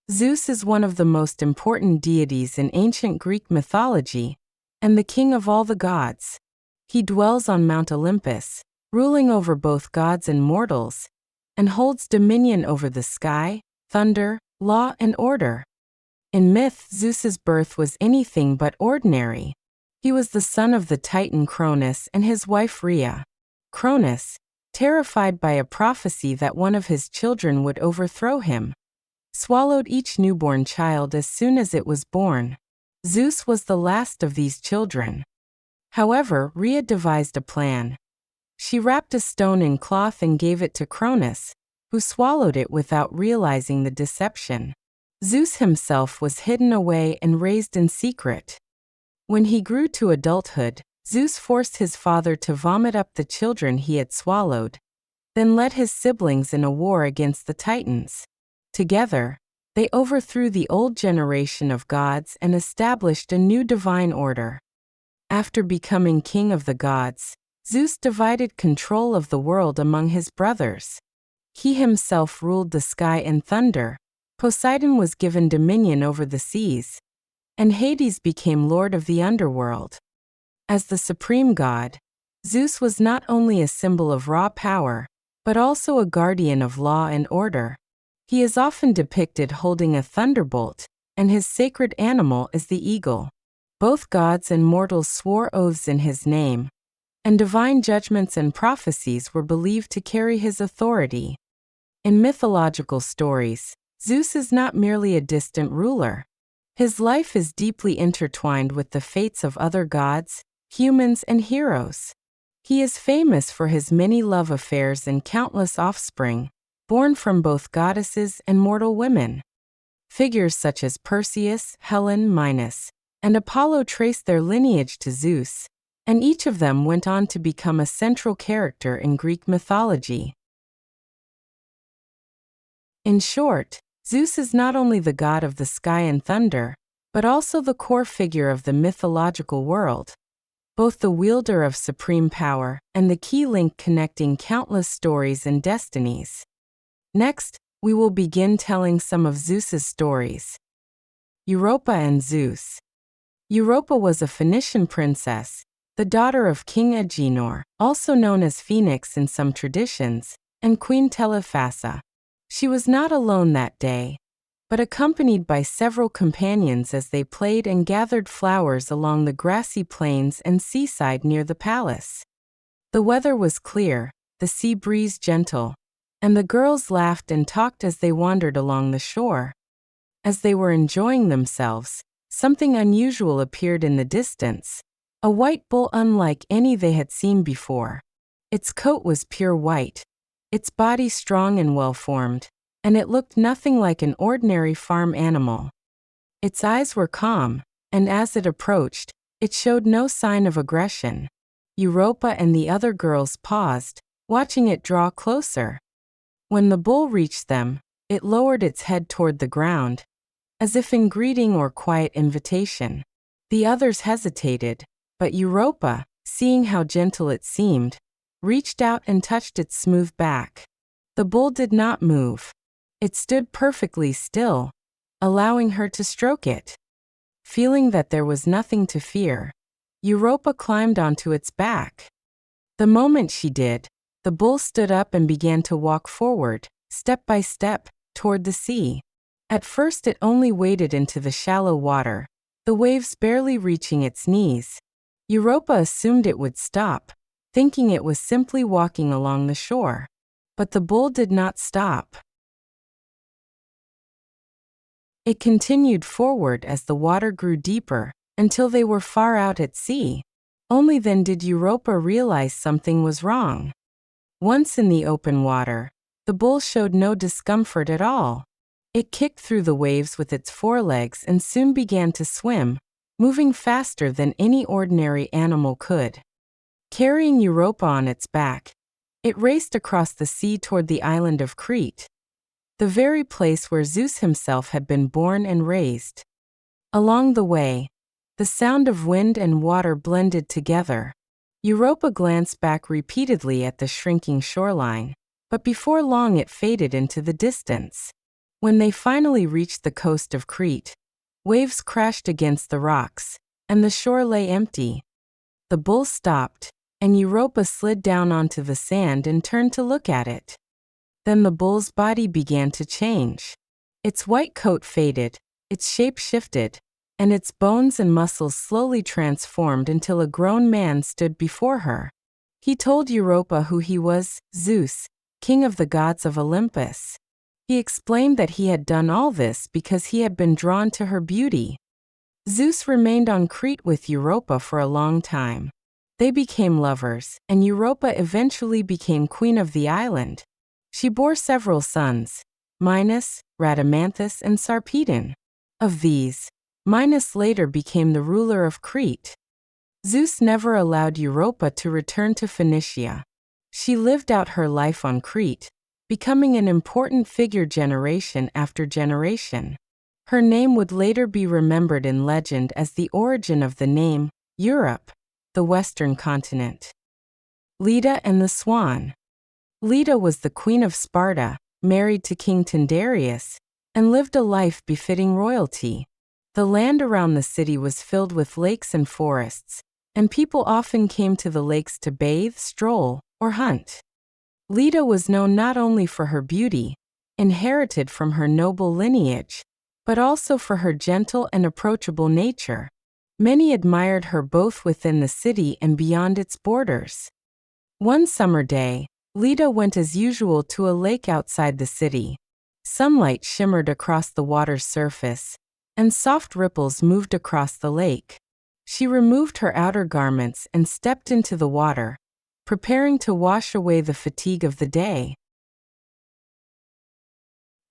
Zeus is one of the most important deities in ancient Greek mythology, and the king of all the gods. He dwells on Mount Olympus, ruling over both gods and mortals, and holds dominion over the sky, thunder, law, and order. In myth, Zeus's birth was anything but ordinary. He was the son of the Titan Cronus and his wife Rhea. Cronus, terrified by a prophecy that one of his children would overthrow him, swallowed each newborn child as soon as it was born. Zeus was the last of these children. However, Rhea devised a plan. She wrapped a stone in cloth and gave it to Cronus, who swallowed it without realizing the deception. Zeus himself was hidden away and raised in secret. When he grew to adulthood, Zeus forced his father to vomit up the children he had swallowed, then led his siblings in a war against the Titans. Together, they overthrew the old generation of gods and established a new divine order. After becoming king of the gods, Zeus divided control of the world among his brothers. He himself ruled the sky and thunder, Poseidon was given dominion over the seas, and Hades became lord of the underworld. As the supreme god, Zeus was not only a symbol of raw power, but also a guardian of law and order. He is often depicted holding a thunderbolt, and his sacred animal is the eagle. Both gods and mortals swore oaths in his name, and divine judgments and prophecies were believed to carry his authority. In mythological stories, Zeus is not merely a distant ruler. His life is deeply intertwined with the fates of other gods, humans, and heroes. He is famous for his many love affairs and countless offspring, born from both goddesses and mortal women. Figures such as Perseus, Helen, Minos, and Apollo trace their lineage to Zeus, and each of them went on to become a central character in Greek mythology. In short, Zeus is not only the god of the sky and thunder, but also the core figure of the mythological world, both the wielder of supreme power and the key link connecting countless stories and destinies. Next, we will begin telling some of Zeus's stories. Europa and Zeus. Europa was a Phoenician princess, the daughter of King Agenor, also known as Phoenix in some traditions, and Queen Telephassa. She was not alone that day, but accompanied by several companions as they played and gathered flowers along the grassy plains and seaside near the palace. The weather was clear, the sea breeze gentle, and the girls laughed and talked as they wandered along the shore. As they were enjoying themselves, something unusual appeared in the distance, a white bull unlike any they had seen before. Its coat was pure white, its body strong and well-formed, and it looked nothing like an ordinary farm animal. Its eyes were calm, and as it approached, it showed no sign of aggression. Europa and the other girls paused, watching it draw closer. When the bull reached them, it lowered its head toward the ground, as if in greeting or quiet invitation. The others hesitated, but Europa, seeing how gentle it seemed, reached out and touched its smooth back. The bull did not move. It stood perfectly still, allowing her to stroke it. Feeling that there was nothing to fear, Europa climbed onto its back. The moment she did, the bull stood up and began to walk forward, step by step, toward the sea. At first it only waded into the shallow water, the waves barely reaching its knees. Europa assumed it would stop, thinking it was simply walking along the shore. But the bull did not stop. It continued forward as the water grew deeper, until they were far out at sea. Only then did Europa realize something was wrong. Once in the open water, the bull showed no discomfort at all. It kicked through the waves with its forelegs and soon began to swim, moving faster than any ordinary animal could. Carrying Europa on its back, it raced across the sea toward the island of Crete, the very place where Zeus himself had been born and raised. Along the way, the sound of wind and water blended together. Europa glanced back repeatedly at the shrinking shoreline, but before long it faded into the distance. When they finally reached the coast of Crete, waves crashed against the rocks, and the shore lay empty. The bull stopped, and Europa slid down onto the sand and turned to look at it. Then the bull's body began to change. Its white coat faded, its shape shifted, and its bones and muscles slowly transformed until a grown man stood before her. He told Europa who he was: Zeus, king of the gods of Olympus. He explained that he had done all this because he had been drawn to her beauty. Zeus remained on Crete with Europa for a long time. They became lovers, and Europa eventually became queen of the island. She bore several sons: Minos, Rhadamanthus, and Sarpedon. Of these, Minos later became the ruler of Crete. Zeus never allowed Europa to return to Phoenicia. She lived out her life on Crete, becoming an important figure generation after generation. Her name would later be remembered in legend as the origin of the name Europe, the Western continent. Leda and the swan. Leda was the queen of Sparta, married to King Tyndareus, and lived a life befitting royalty. The land around the city was filled with lakes and forests, and people often came to the lakes to bathe, stroll, or hunt. Leda was known not only for her beauty, inherited from her noble lineage, but also for her gentle and approachable nature. Many admired her both within the city and beyond its borders. One summer day, Leda went as usual to a lake outside the city. Sunlight shimmered across the water's surface, and soft ripples moved across the lake. She removed her outer garments and stepped into the water, preparing to wash away the fatigue of the day.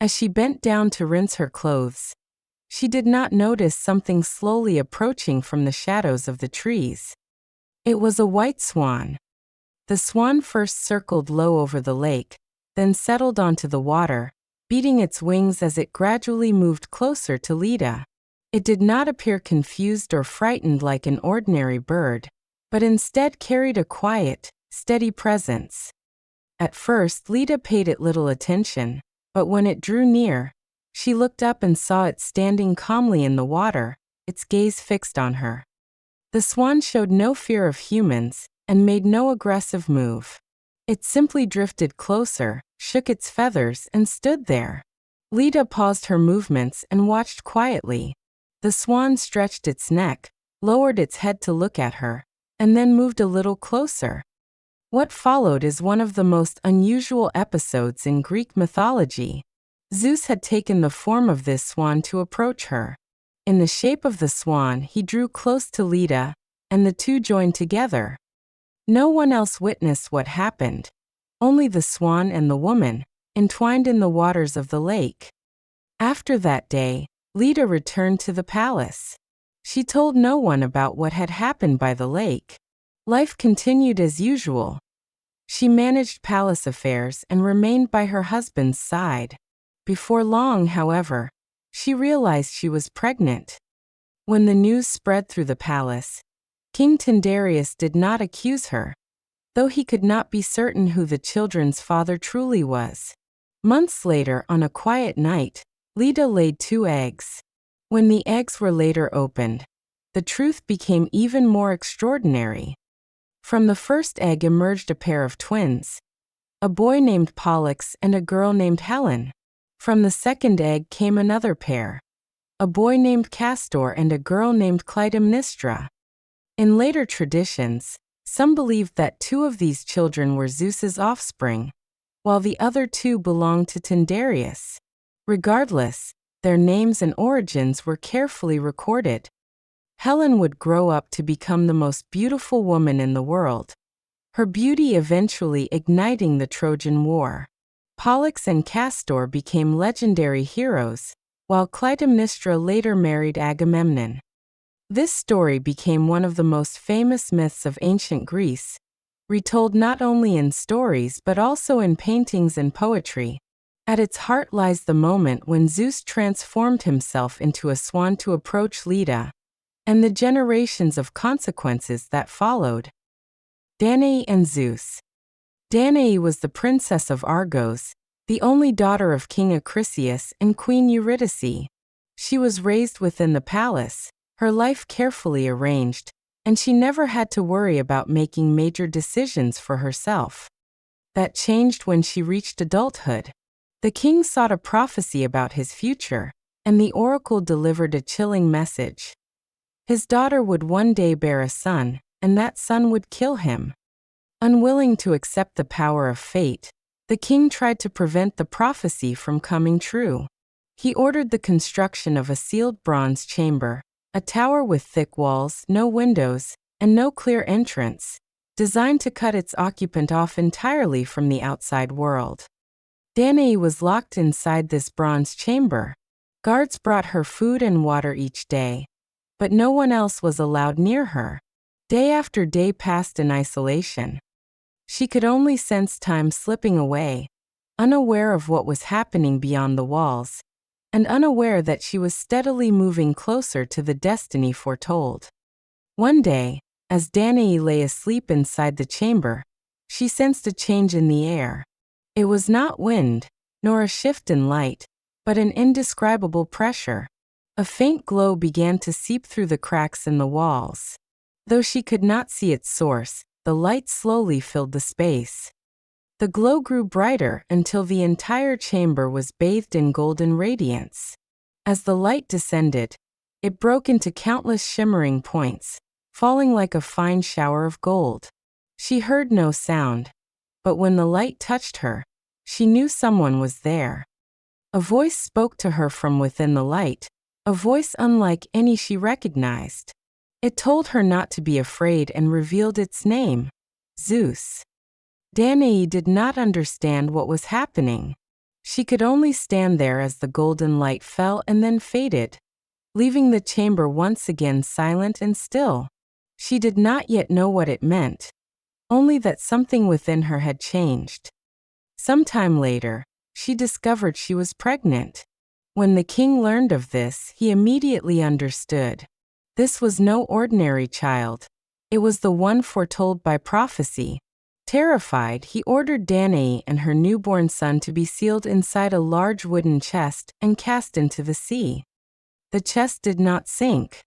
As she bent down to rinse her clothes, she did not notice something slowly approaching from the shadows of the trees. It was a white swan. The swan first circled low over the lake, then settled onto the water, beating its wings as it gradually moved closer to Leda. It did not appear confused or frightened like an ordinary bird, but instead carried a quiet, steady presence. At first, Leda paid it little attention, but when it drew near, she looked up and saw it standing calmly in the water, its gaze fixed on her. The swan showed no fear of humans and made no aggressive move. It simply drifted closer, shook its feathers, and stood there. Leda paused her movements and watched quietly. The swan stretched its neck, lowered its head to look at her, and then moved a little closer. What followed is one of the most unusual episodes in Greek mythology. Zeus had taken the form of this swan to approach her. In the shape of the swan, he drew close to Leda, and the two joined together. No one else witnessed what happened, only the swan and the woman, entwined in the waters of the lake. After that day, Leda returned to the palace. She told no one about what had happened by the lake. Life continued as usual. She managed palace affairs and remained by her husband's side. Before long, however, she realized she was pregnant. When the news spread through the palace, King Tyndareus did not accuse her, though he could not be certain who the children's father truly was. Months later, on a quiet night, Leda laid 2 eggs. When the eggs were later opened, the truth became even more extraordinary. From the first egg emerged a pair of twins, a boy named Pollux and a girl named Helen. From the second egg came another pair, a boy named Castor and a girl named Clytemnestra. In later traditions, some believed that 2 of these children were Zeus's offspring, while the other 2 belonged to Tyndareus. Regardless, their names and origins were carefully recorded. Helen would grow up to become the most beautiful woman in the world, her beauty eventually igniting the Trojan War. Pollux and Castor became legendary heroes, while Clytemnestra later married Agamemnon. This story became one of the most famous myths of ancient Greece, retold not only in stories but also in paintings and poetry. At its heart lies the moment when Zeus transformed himself into a swan to approach Leda, and the generations of consequences that followed. Danaë and Zeus. Danaë was the princess of Argos, the only daughter of King Acrisius and Queen Eurydice. She was raised within the palace, her life carefully arranged, and she never had to worry about making major decisions for herself. That changed when she reached adulthood. The king sought a prophecy about his future, and the oracle delivered a chilling message. His daughter would one day bear a son, and that son would kill him. Unwilling to accept the power of fate, the king tried to prevent the prophecy from coming true. He ordered the construction of a sealed bronze chamber, a tower with thick walls, no windows, and no clear entrance, designed to cut its occupant off entirely from the outside world. Danaë was locked inside this bronze chamber. Guards brought her food and water each day, but no one else was allowed near her. Day after day passed in isolation. She could only sense time slipping away, unaware of what was happening beyond the walls, and unaware that she was steadily moving closer to the destiny foretold. One day, as Danaë lay asleep inside the chamber, she sensed a change in the air. It was not wind, nor a shift in light, but an indescribable pressure. A faint glow began to seep through the cracks in the walls. Though she could not see its source, the light slowly filled the space. The glow grew brighter until the entire chamber was bathed in golden radiance. As the light descended, it broke into countless shimmering points, falling like a fine shower of gold. She heard no sound, but when the light touched her, she knew someone was there. A voice spoke to her from within the light, a voice unlike any she recognized. It told her not to be afraid and revealed its name, Zeus. Danaë did not understand what was happening. She could only stand there as the golden light fell and then faded, leaving the chamber once again silent and still. She did not yet know what it meant, only that something within her had changed. Sometime later, she discovered she was pregnant. When the king learned of this, he immediately understood. This was no ordinary child. It was the one foretold by prophecy. Terrified, he ordered Danaë and her newborn son to be sealed inside a large wooden chest and cast into the sea. The chest did not sink.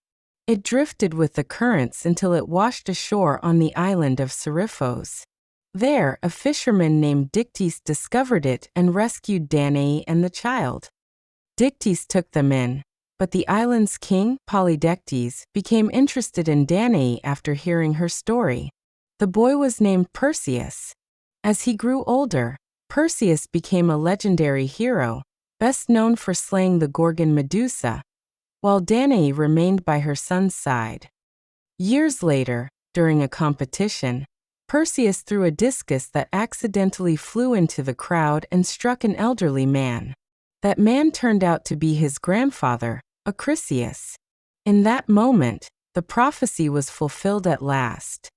It drifted with the currents until it washed ashore on the island of Seriphos. There, a fisherman named Dictys discovered it and rescued Danaë and the child. Dictys took them in, but the island's king, Polydectes, became interested in Danaë after hearing her story. The boy was named Perseus. As he grew older, Perseus became a legendary hero, best known for slaying the Gorgon Medusa, while Danaë remained by her son's side. Years later, during a competition, Perseus threw a discus that accidentally flew into the crowd and struck an elderly man. That man turned out to be his grandfather, Acrisius. In that moment, the prophecy was fulfilled at last.